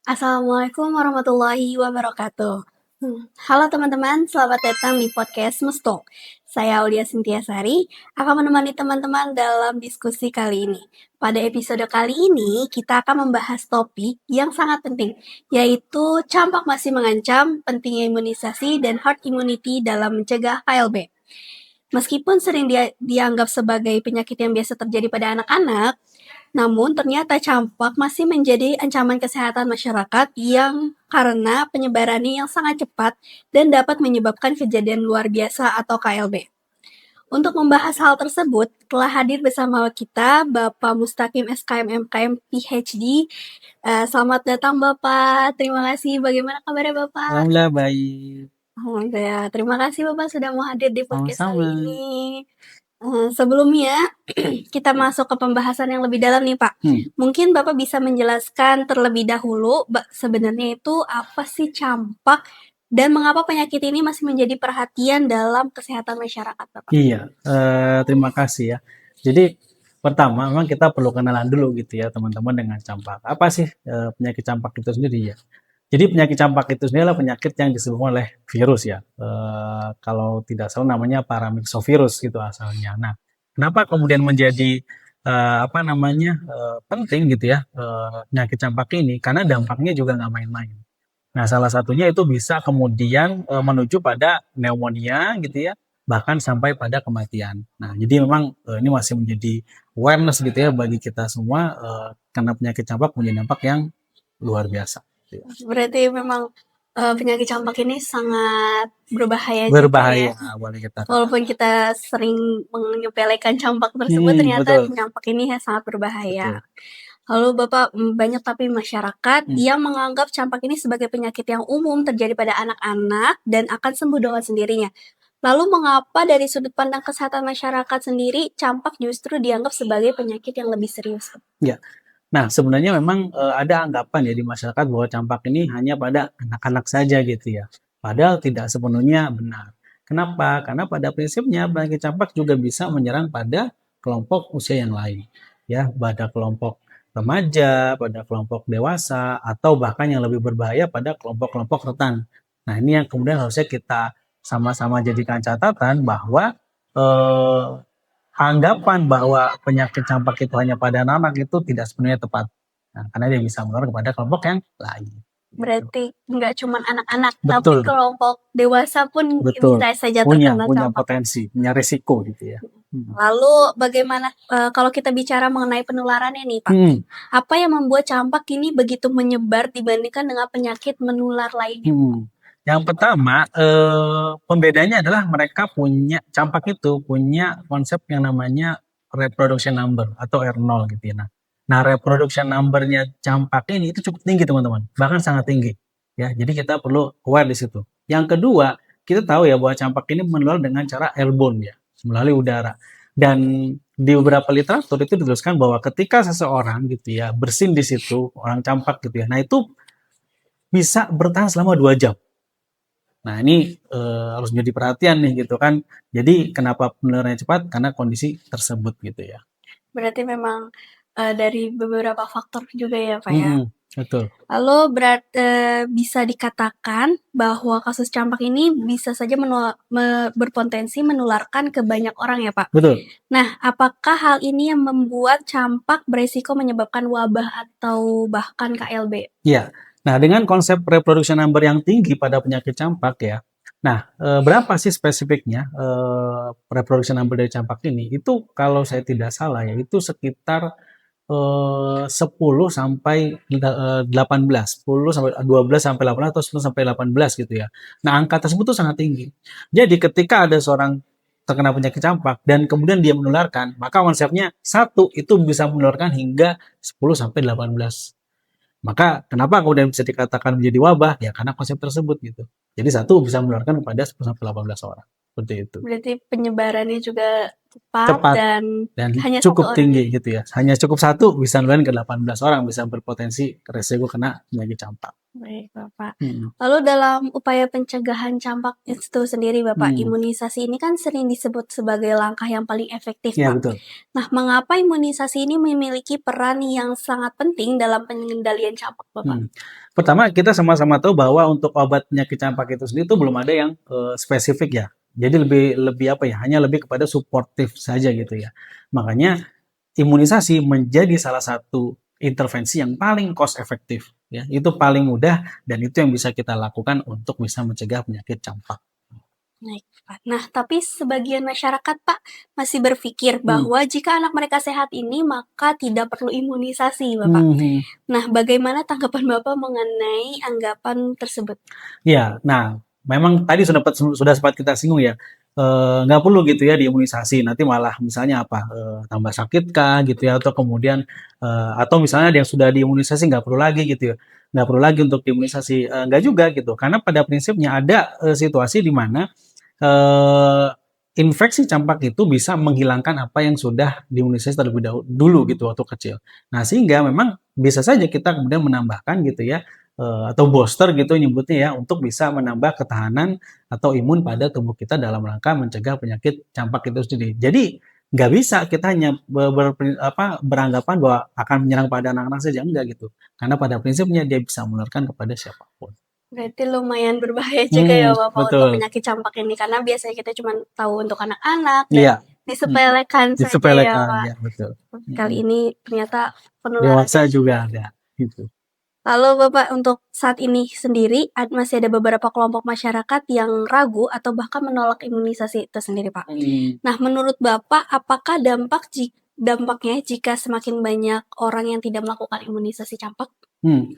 Assalamualaikum warahmatullahi wabarakatuh. Halo teman-teman, selamat datang di podcast Mustok. Saya Aulia Sintiasari akan menemani teman-teman dalam diskusi kali ini. Pada episode kali ini, kita akan membahas topik yang sangat penting, yaitu campak masih mengancam, pentingnya imunisasi dan herd immunity dalam mencegah KLB. Meskipun sering dianggap sebagai penyakit yang biasa terjadi pada anak-anak, namun ternyata campak masih menjadi ancaman kesehatan masyarakat yang karena penyebarannya yang sangat cepat dan dapat menyebabkan kejadian luar biasa atau KLB. Untuk membahas hal tersebut, telah hadir bersama kita Bapak Mustaqim SKM MKM PhD. Selamat datang Bapak, terima kasih. Bagaimana kabarnya Bapak? Alhamdulillah baik. Alhamdulillah, terima kasih Bapak sudah mau hadir di podcast kali Sama-sama. ini. Sebelumnya kita masuk ke pembahasan yang lebih dalam nih Pak. Mungkin Bapak bisa menjelaskan terlebih dahulu sebenarnya itu apa sih campak dan mengapa penyakit ini masih menjadi perhatian dalam kesehatan masyarakat Bapak? Iya, terima kasih ya. Jadi pertama memang kita perlu kenalan dulu gitu ya teman-teman dengan campak. Apa sih penyakit campak itu sendiri ya? Jadi penyakit campak itu sendiri adalah penyakit yang disebabkan oleh virus ya. Kalau tidak salah namanya paramyxovirus gitu asalnya. Nah, kenapa kemudian menjadi penting gitu ya penyakit campak ini? Karena dampaknya juga nggak main-main. Nah, salah satunya itu bisa kemudian menuju pada pneumonia gitu ya, bahkan sampai pada kematian. Nah, jadi memang ini masih menjadi awareness gitu ya bagi kita semua karena penyakit campak punya dampak yang luar biasa. Gitu ya. Berarti memang penyakit campak ini sangat berbahaya, Berbahaya, juga ya. boleh kita katakan. Walaupun kita sering menyepelekan campak tersebut, ternyata Betul. campak ini sangat berbahaya. Betul. Lalu Bapak, banyak tapi masyarakat yang menganggap campak ini sebagai penyakit yang umum terjadi pada anak-anak dan akan sembuh dengan sendirinya. Lalu mengapa dari sudut pandang kesehatan masyarakat sendiri, campak justru dianggap sebagai penyakit yang lebih serius? Ya. Nah, sebenarnya memang ada anggapan ya di masyarakat bahwa campak ini hanya pada anak-anak saja gitu ya. Padahal tidak sepenuhnya benar. Kenapa? Karena pada prinsipnya penyakit campak juga bisa menyerang pada kelompok usia yang lain. Ya, pada kelompok remaja, pada kelompok dewasa, atau bahkan yang lebih berbahaya pada kelompok-kelompok rentan. Nah, ini yang kemudian harusnya kita sama-sama jadikan catatan bahwa anggapan bahwa penyakit campak itu hanya pada anak-anak itu tidak sepenuhnya tepat. Nah, karena dia bisa menular kepada kelompok yang lain. Berarti nggak cuma anak-anak, Betul. tapi kelompok dewasa pun Betul. bisa saja Punya terkena campak. potensi, punya risiko gitu ya. Lalu bagaimana kalau kita bicara mengenai penularannya nih Pak? Apa yang membuat campak ini begitu menyebar dibandingkan dengan penyakit menular lainnya? Yang pertama, pembedanya adalah mereka punya campak itu punya konsep yang namanya reproduction number atau R0 gitu ya. Nah, reproduction number-nya campak ini itu cukup tinggi teman-teman, bahkan sangat tinggi. Ya, jadi kita perlu aware di situ. Yang kedua, kita tahu ya bahwa campak ini menular dengan cara airborne ya, melalui udara. Dan di beberapa literatur itu dituliskan bahwa ketika seseorang gitu ya bersin di situ, orang campak gitu ya, nah itu bisa bertahan selama 2 jam. Nah, ini harus menjadi perhatian nih gitu kan. Jadi kenapa penularannya cepat? Karena kondisi tersebut gitu ya. Berarti memang dari beberapa faktor juga ya Pak ya. Betul. Lalu bisa dikatakan bahwa kasus campak ini bisa saja berpotensi menularkan ke banyak orang ya Pak. Betul. Nah, apakah hal ini yang membuat campak beresiko menyebabkan wabah atau bahkan KLB? Iya. Nah, dengan konsep reproduction number yang tinggi pada penyakit campak ya. Nah, berapa sih spesifiknya reproduction number dari campak ini? Itu kalau saya tidak salah ya, itu sekitar 10 sampai 18, 10 sampai 12 sampai 18 atau 10 sampai 18 gitu ya. Nah, angka tersebut tuh sangat tinggi. Jadi ketika ada seorang terkena penyakit campak dan kemudian dia menularkan, maka konsepnya satu itu bisa menularkan hingga 10 sampai 18. Maka kenapa kemudian bisa dikatakan menjadi wabah? Ya karena konsep tersebut gitu. Jadi satu bisa menularkan kepada 10 sampai 18 orang. Seperti itu. Berarti penyebarannya juga cepat dan hanya cukup satu tinggi orang. gitu ya. Hanya cukup satu bisa menularkan ke 18 orang, bisa berpotensi resiko kena penyakit campak. Baik, Bapak. Mhm, Lalu dalam upaya pencegahan campak itu sendiri, Bapak, mhm. imunisasi ini kan sering disebut sebagai langkah yang paling efektif, Iya Pak. betul, Nah, mengapa imunisasi ini memiliki peran yang sangat penting dalam pengendalian campak, Bapak? mhm. Pertama kita sama-sama tahu bahwa untuk obat penyakit campak itu sendiri itu belum ada yang, spesifik ya. Jadi lebih lebih apa ya, hanya lebih kepada suportif saja gitu ya. Makanya imunisasi menjadi salah satu intervensi yang paling cost efektif ya, itu paling mudah dan itu yang bisa kita lakukan untuk bisa mencegah penyakit campak. Baik, Pak. Nah, tapi sebagian masyarakat, Pak, masih berpikir Hmm. bahwa jika anak mereka sehat ini, maka tidak perlu imunisasi, Bapak. Mhm. Nah, bagaimana tanggapan Bapak mengenai anggapan tersebut? Iya, nah memang tadi sudah sempat kita singgung ya, nggak perlu gitu ya diimunisasi, nanti malah misalnya apa, tambah sakit kah gitu ya, atau kemudian, atau misalnya ada yang sudah diimunisasi nggak perlu lagi gitu ya, nggak perlu lagi untuk diimunisasi, nggak juga gitu, karena pada prinsipnya ada, situasi di mana Eee, infeksi campak itu bisa menghilangkan apa yang sudah diimunisasi terlebih dulu gitu waktu kecil. Nah, sehingga memang bisa saja kita kemudian menambahkan gitu ya, atau booster gitu nyebutnya ya, untuk bisa menambah ketahanan atau imun pada tubuh kita dalam rangka mencegah penyakit campak itu sendiri. Jadi, nggak bisa kita hanya beranggapan bahwa akan menyerang pada anak-anak saja, enggak gitu. Karena pada prinsipnya dia bisa menularkan kepada siapapun. Berarti lumayan berbahaya juga ya, Bapak, untuk Betul. penyakit campak ini, karena biasanya kita cuma tahu untuk anak-anak dan Iya, mhm. disepelekan saja ya, Disepelekan, Pak. ya betul, Kali mhm. ini ternyata Dewasa penularannya juga tinggi. ada, gitu. Lalu Bapak, untuk saat ini sendiri, masih ada beberapa kelompok masyarakat yang ragu atau bahkan menolak imunisasi itu sendiri, Pak. Mhm, Nah, menurut Bapak, apakah dampaknya jika semakin banyak orang yang tidak melakukan imunisasi campak? hmm.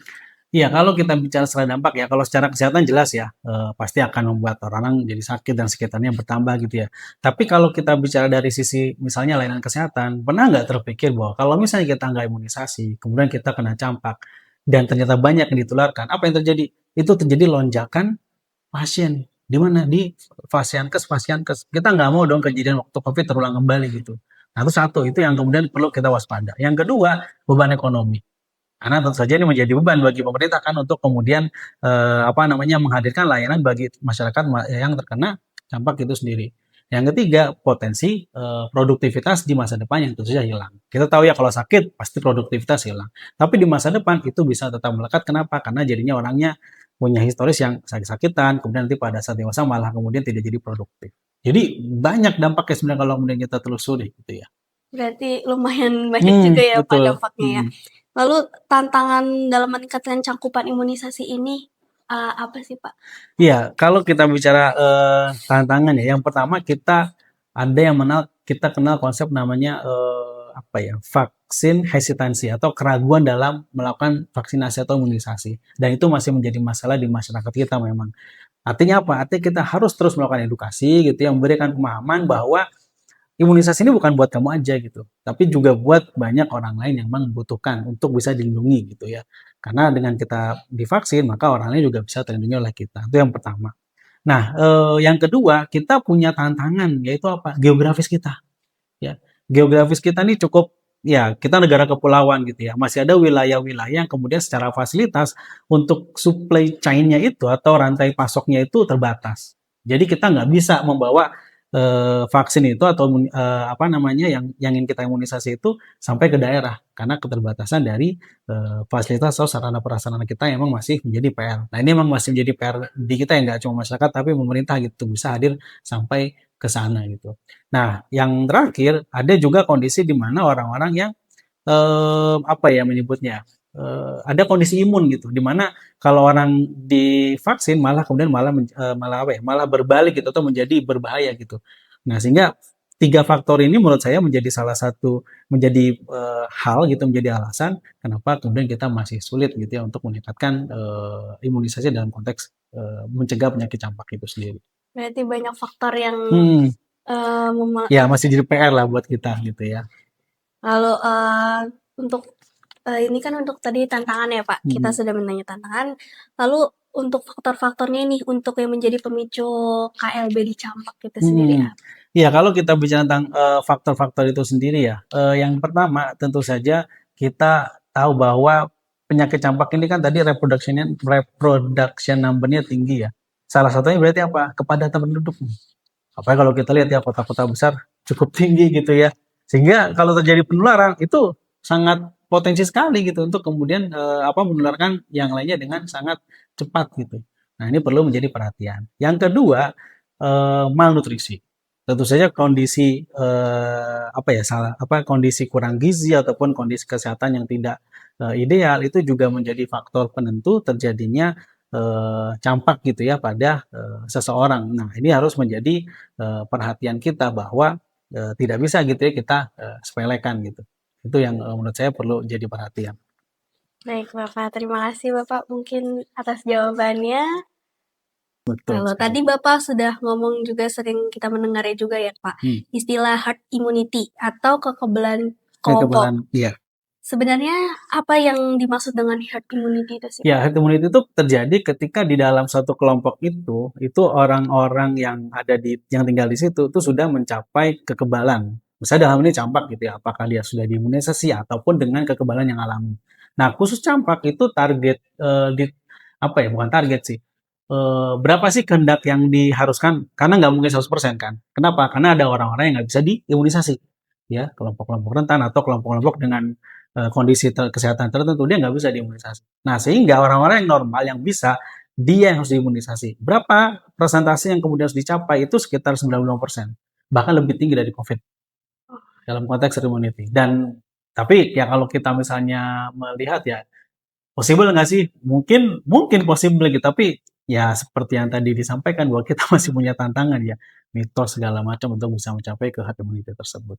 Iya, kalau kita bicara secara dampak ya, kalau secara kesehatan jelas ya, pasti akan membuat orang jadi sakit dan sekitarnya bertambah gitu ya. Tapi kalau kita bicara dari sisi misalnya layanan kesehatan, pernah nggak terpikir bahwa kalau misalnya kita nggak imunisasi, kemudian kita kena campak, dan ternyata banyak yang ditularkan, apa yang terjadi? Itu terjadi lonjakan pasien, di mana? Di pasienkes. Kita nggak mau dong kejadian waktu Covid terulang kembali gitu. Nah, itu satu, itu yang kemudian perlu kita waspada. Yang kedua, beban ekonomi. Karena tentu saja ini menjadi beban bagi pemerintah kan untuk kemudian menghadirkan layanan bagi masyarakat yang terkena campak itu sendiri. Yang ketiga, potensi produktivitas di masa depan yang tentu saja hilang. Kita tahu ya kalau sakit pasti produktivitas hilang. Tapi di masa depan itu bisa tetap melekat. Kenapa? Karena jadinya orangnya punya historis yang sakit-sakitan, kemudian nanti pada saat dewasa malah kemudian tidak jadi produktif. Jadi banyak dampaknya sebenarnya kalau kemudian kita telusuri gitu ya. Berarti lumayan banyak juga ya, Pak, Betul. dampaknya ya. Hmm. Lalu tantangan dalam meningkatkan cakupan imunisasi ini, apa sih, Pak? Iya, kalau kita bicara, tantangan ya, yang pertama kita kenal konsep namanya, vaksin hesitansi atau keraguan dalam melakukan vaksinasi atau imunisasi, dan itu masih menjadi masalah di masyarakat kita memang. Artinya apa? Artinya kita harus terus melakukan edukasi gitu ya, memberikan pemahaman bahwa imunisasi ini bukan buat kamu aja gitu, tapi juga buat banyak orang lain yang memang membutuhkan untuk bisa dilindungi gitu ya. Karena dengan kita divaksin, maka orang lain juga bisa terlindungi oleh kita. Itu yang pertama. Nah, yang kedua, kita punya tantangan yaitu apa? Geografis kita ya. Geografis kita nih cukup ya, kita negara kepulauan gitu ya. Masih ada wilayah-wilayah yang kemudian secara fasilitas untuk supply chain-nya itu atau rantai pasoknya itu terbatas. Jadi kita nggak bisa membawa vaksin itu atau yang ingin kita imunisasi itu sampai ke daerah karena keterbatasan dari fasilitas atau sarana prasarana kita yang memang masih menjadi PR. Nah ini memang masih menjadi PR di kita ya, nggak cuma masyarakat tapi pemerintah gitu bisa hadir sampai ke sana gitu. Nah, yang terakhir ada juga kondisi di mana orang-orang yang menyebutnya, ada kondisi imun gitu, di mana kalau orang divaksin malah kemudian malah berbalik gitu atau menjadi berbahaya gitu. Nah, sehingga 3 faktor ini menurut saya menjadi salah satu hal gitu, menjadi alasan kenapa kemudian kita masih sulit gitu ya untuk meningkatkan, imunisasi dalam konteks, mencegah penyakit campak itu sendiri. Berarti banyak faktor yang, Hmm, eee, mema ya masih jadi PR lah buat kita gitu ya. lalu, untuk, ini kan untuk tadi tantangan ya, Pak, kita Mhm, sudah menanya tantangan, lalu untuk faktor-faktornya nih, untuk yang menjadi pemicu KLB di campak itu sendiri mhm. Iya, kalau kita bicara tentang, faktor-faktor itu sendiri ya, yang pertama tentu saja kita tahu bahwa penyakit campak ini kan tadi reproduction number-nya tinggi ya. Salah satunya berarti apa? Kepadatan penduduk. Apalagi kalau kita lihat ya kota-kota besar cukup tinggi gitu ya. Sehingga kalau terjadi penularan itu sangat potensi sekali gitu untuk kemudian menularkan yang lainnya dengan sangat cepat gitu. Nah, ini perlu menjadi perhatian. Yang kedua, malnutrisi. Tentu saja kondisi kondisi kurang gizi ataupun kondisi kesehatan yang tidak ideal itu juga menjadi faktor penentu terjadinya campak gitu ya pada seseorang. Nah, ini harus menjadi perhatian kita bahwa tidak bisa gitu ya kita sepelekan gitu. Itu yang menurut saya perlu jadi perhatian. Baik Bapak, terima kasih Bapak mungkin atas jawabannya. Betul Lalu sekali. tadi Bapak sudah ngomong juga sering kita mendengarnya juga ya Pak, istilah herd immunity atau kekebalan kelompok. Iya. Sebenarnya apa yang dimaksud dengan herd immunity itu sih? Ya, herd immunity itu terjadi ketika di dalam satu kelompok itu orang-orang yang yang tinggal di situ itu sudah mencapai kekebalan. Misalnya dalam ini campak gitu ya, apakah dia sudah diimunisasi ataupun dengan kekebalan yang alami. Nah, khusus campak itu target bukan target sih. Berapa sih kehendak yang diharuskan? Karena nggak mungkin 100% kan. Kenapa? Karena ada orang-orang yang nggak bisa diimunisasi. Ya, kelompok-kelompok rentan atau kelompok-kelompok dengan kondisi kesehatan tertentu dia nggak bisa diimunisasi. Nah, sehingga orang-orang yang normal yang bisa dia yang harus diimunisasi. Berapa persentase yang kemudian harus dicapai itu sekitar 95%. Bahkan lebih tinggi dari COVID dalam konteks herd immunity. Dan tapi ya kalau kita misalnya melihat ya possible nggak sih? Mungkin possible gitu, tapi ya seperti yang tadi disampaikan bahwa kita masih punya tantangan ya, mitos segala macam untuk bisa mencapai ke herd immunity tersebut.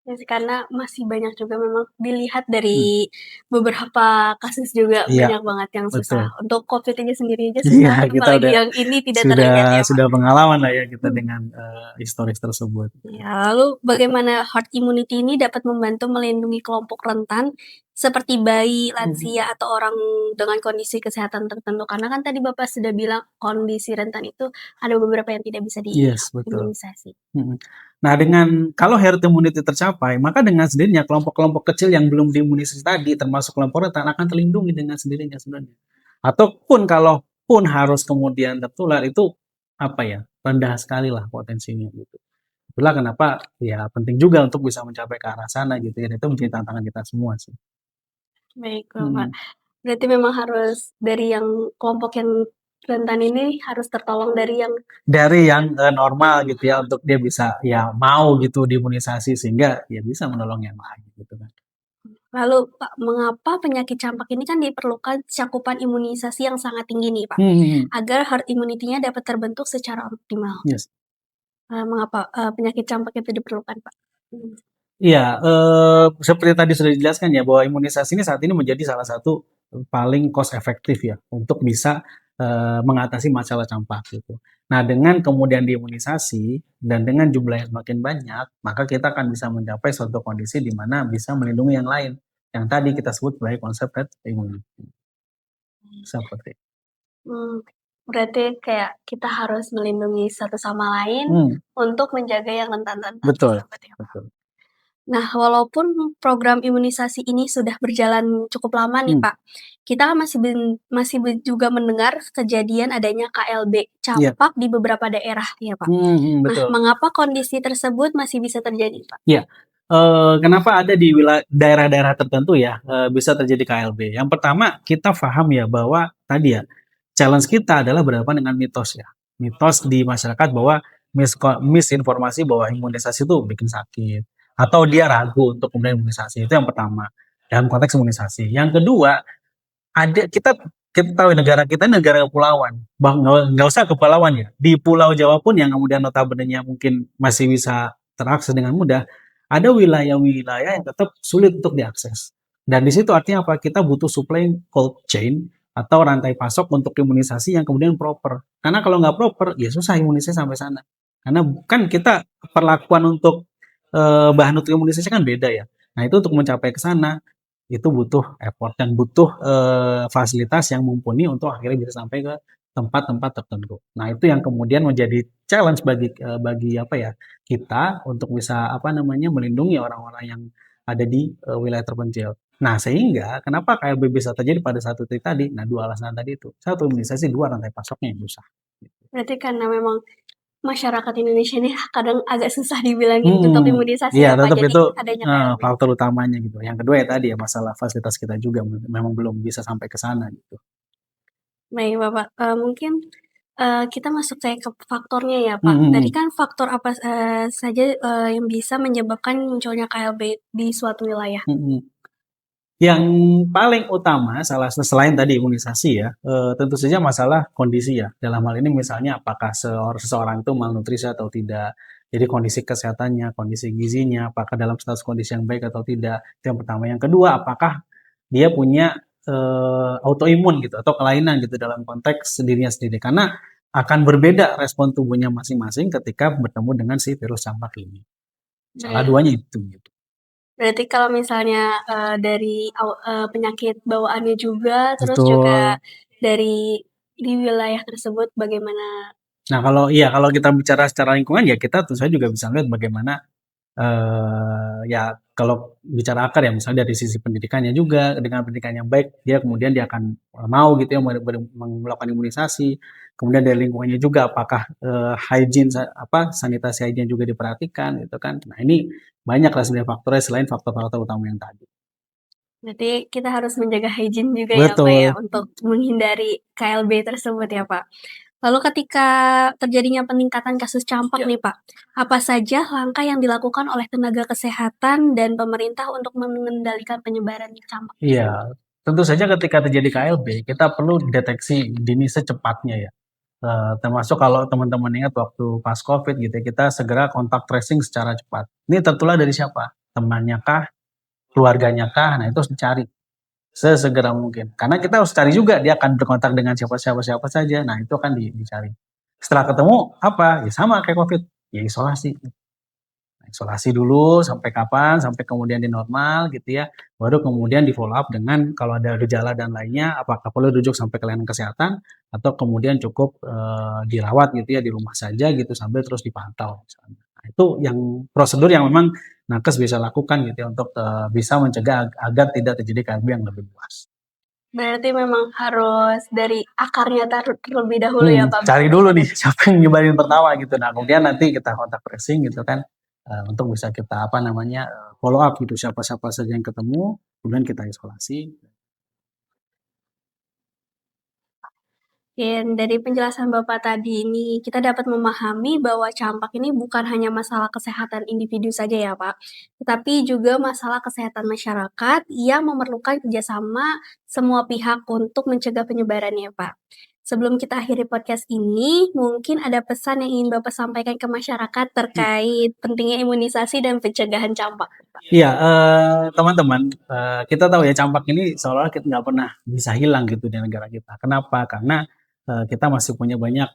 Ya sih, karena masih banyak juga memang dilihat dari beberapa kasus juga Iya, banyak banget yang betul. susah. Untuk COVID ini sendiri aja Iya, susah, kita apalagi yang ini tidak terlihat ya Pak. sudah pengalaman lah ya kita dengan historis tersebut. Ya, lalu bagaimana herd immunity ini dapat membantu melindungi kelompok rentan seperti bayi, lansia, atau orang dengan kondisi kesehatan tertentu? Karena kan tadi Bapak sudah bilang kondisi rentan itu ada beberapa yang tidak bisa Yes, betul. diimunisasi. Nah, kalau herd immunity tercapai, maka dengan sendirinya kelompok-kelompok kecil yang belum diimunisasi tadi, termasuk kelompok rentan, akan terlindungi dengan sendirinya sebenarnya. Ataupun kalaupun harus kemudian tertular, itu rendah sekali lah potensinya gitu. Itulah kenapa ya penting juga untuk bisa mencapai ke arah sana gitu ya. Itu menjadi tantangan kita semua sih. Baik, Bapak. Berarti memang harus dari yang kelompok yang rentan ini harus tertolong dari yang normal gitu ya untuk dia bisa ya mau gitu diimunisasi sehingga ya bisa menolong yang lain gitu kan. Lalu Pak, mengapa penyakit campak ini kan diperlukan cakupan imunisasi yang sangat tinggi nih Pak, agar herd immunity-nya dapat terbentuk secara optimal? Yes. Mengapa penyakit campak itu diperlukan Pak? Iya, seperti tadi sudah dijelaskan ya bahwa imunisasi ini saat ini menjadi salah satu paling cost efektif ya untuk bisa mengatasi masalah campak gitu. Nah, dengan kemudian diimunisasi dan dengan jumlah yang semakin banyak, maka kita akan bisa mencapai suatu kondisi di mana bisa melindungi yang lain. Yang tadi kita sebut sebagai konsep herd immunity. Seperti itu. Berarti kayak kita harus melindungi satu sama lain untuk menjaga yang rentan-rentan Betul, tersebut ya Pak. betul. Nah, walaupun program imunisasi ini sudah berjalan cukup lama nih Pak, kita kan masih juga mendengar kejadian adanya KLB, campak di beberapa daerah ya Pak. Nah, Betul. mengapa kondisi tersebut masih bisa terjadi Pak? Iya. Kenapa ada di daerah-daerah tertentu ya bisa terjadi KLB? Yang pertama kita paham ya bahwa tadi ya challenge kita adalah berhadapan dengan mitos ya. Mitos di masyarakat bahwa misinformasi bahwa imunisasi itu bikin sakit atau dia ragu untuk kemudian imunisasi. Itu yang pertama dalam konteks imunisasi. Yang kedua, kita tahu negara kita ini negara kepulauan. Nggak usah kepulauan ya. Di Pulau Jawa pun yang kemudian notabene mungkin masih bisa terakses dengan mudah, ada wilayah-wilayah yang tetap sulit untuk diakses. Dan di situ artinya apa? Kita butuh supply cold chain atau rantai pasok untuk imunisasi yang kemudian proper. Karena kalau nggak proper, ya susah imunisasi sampai sana. Karena kan kita perlakuan untuk bahan untuk imunisasi kan beda ya. Nah, itu untuk mencapai ke sana itu butuh effort dan butuh fasilitas yang mumpuni untuk akhirnya bisa sampai ke tempat-tempat tertentu. Nah, itu yang kemudian menjadi challenge bagi kita untuk bisa melindungi orang-orang yang ada di wilayah terpencil. Nah, sehingga kenapa KLB bisa terjadi pada satu titik tadi? Nah, 2 alasan tadi itu. 1 imunisasi, 2 rantai pasoknya yang rusak. Berarti karena memang masyarakat Indonesia ini kadang agak susah dibilangin untuk imunisasi Iya ya Pak, tetap jadi itu, adanya KLB. faktor utamanya gitu. Yang kedua ya tadi ya masalah fasilitas kita juga memang belum bisa sampai ke sana gitu. Baik Bapak, mungkin, kita masuk saya ke faktornya ya Mhm Pak. Tadi mhm. kan faktor apa, saja, yang bisa menyebabkan munculnya KLB di suatu wilayah? Mhm. Yang paling utama selain tadi imunisasi ya, tentu saja masalah kondisi ya. Dalam hal ini misalnya apakah seseorang itu malnutrisi atau tidak. Jadi kondisi kesehatannya, kondisi gizinya, apakah dalam status kondisi yang baik atau tidak. Itu yang pertama. Yang kedua, apakah dia punya autoimun gitu atau kelainan gitu dalam konteks dirinya sendiri. Karena akan berbeda respon tubuhnya masing-masing ketika bertemu dengan si virus campak ini. Salah Ber duanya itu gitu. berarti kalau misalnya, dari penyakit bawaannya juga, terus juga Betul. dari di wilayah tersebut bagaimana. Nah, kalau kita bicara secara lingkungan ya kita tentu saja juga bisa melihat bagaimana, ya kalau bicara akar ya misalnya dari sisi pendidikannya juga, dengan pendidikan yang baik dia kemudian dia akan, mau gitu ya melakukan imunisasi. Kemudian dari lingkungannya juga apakah, hygiene sanitasi hygiene juga diperhatikan gitu kan. Nah ini banyaklah sebenarnya faktornya selain faktor-faktor utama yang tadi. Berarti kita harus menjaga hygiene juga ya Pak ya, Betul. untuk menghindari KLB tersebut ya Pak. Lalu ketika terjadinya peningkatan kasus campak nih Pak, apa saja langkah yang dilakukan oleh tenaga kesehatan dan pemerintah untuk mengendalikan penyebaran campak Iya, tersebut? tentu saja ketika terjadi KLB kita perlu deteksi dini secepatnya ya. Termasuk kalau teman-teman ingat waktu pas Covid gitu ya, kita segera kontak tracing secara cepat. Ini tertular dari siapa? Temannya kah? Keluarganya kah? Nah, itu harus dicari sesegera mungkin. Karena kita harus cari juga dia akan berkontak dengan siapa saja. Nah, itu akan dicari. Setelah ketemu apa? Ya sama kayak Covid, ya isolasi. Isolasi dulu sampai kapan, sampai kemudian di normal gitu ya, baru kemudian di-follow up dengan kalau ada gejala dan lainnya, apakah perlu rujuk sampai ke layanan kesehatan atau kemudian cukup, dirawat gitu ya di rumah saja gitu sambil terus dipantau misalnya. Nah itu yang prosedur yang memang nakes bisa lakukan gitu ya untuk, bisa mencegah agar tidak terjadi KLB yang lebih luas. Berarti memang harus dari akarnya terlebih dahulu ya Pak, Cari baru dulu bisa nih siapa yang nyebarin pertama gitu. Nah, kemudian nanti kita kontak tracing gitu kan, untuk bisa kita apa namanya, follow up gitu siapa-siapa saja yang ketemu, kemudian kita isolasi. dan dari penjelasan Bapak tadi ini, kita dapat memahami bahwa campak ini bukan hanya masalah kesehatan individu saja ya Pak, tetapi juga masalah kesehatan masyarakat yang memerlukan kerjasama semua pihak untuk mencegah penyebarannya Pak. Sebelum kita akhiri podcast ini, mungkin ada pesan yang ingin Bapak sampaikan ke masyarakat terkait pentingnya imunisasi dan pencegahan campak. Iya, teman-teman, kita tahu ya campak ini seolah-olah kita nggak pernah bisa hilang gitu di negara kita. Kenapa? Karena, kita masih punya banyak,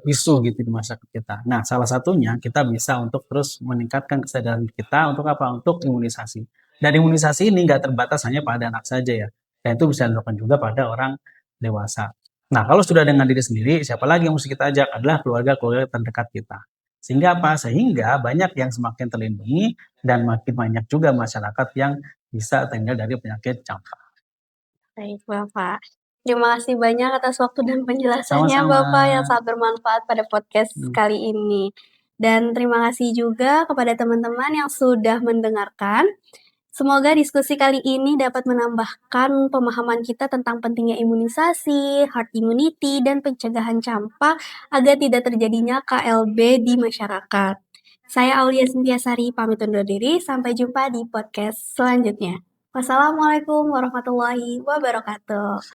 isu gitu di masyarakat kita. Nah, salah satunya kita bisa untuk terus meningkatkan kesadaran kita untuk apa? Untuk imunisasi. Dan imunisasi ini nggak terbatas hanya pada anak saja ya, dan itu bisa dilakukan juga pada orang dewasa. Nah, kalau sudah dengan diri sendiri, siapa lagi yang mesti kita ajak? Adalah keluarga-keluarga terdekat kita. Sehingga apa? Sehingga banyak yang semakin terlindungi dan makin banyak juga masyarakat yang bisa terhindar dari penyakit campak. Baik, Bapak. Terima kasih banyak atas waktu dan penjelasannya, Sama-sama. Bapak, yang sangat bermanfaat pada podcast Mmm, kali ini. Dan terima kasih juga kepada teman-teman yang sudah mendengarkan. Semoga diskusi kali ini dapat menambahkan pemahaman kita tentang pentingnya imunisasi, herd immunity, dan pencegahan campak agar tidak terjadinya KLB di masyarakat. Saya Aulia Sintiasari pamit undur diri, sampai jumpa di podcast selanjutnya. Wassalamualaikum warahmatullahi wabarakatuh.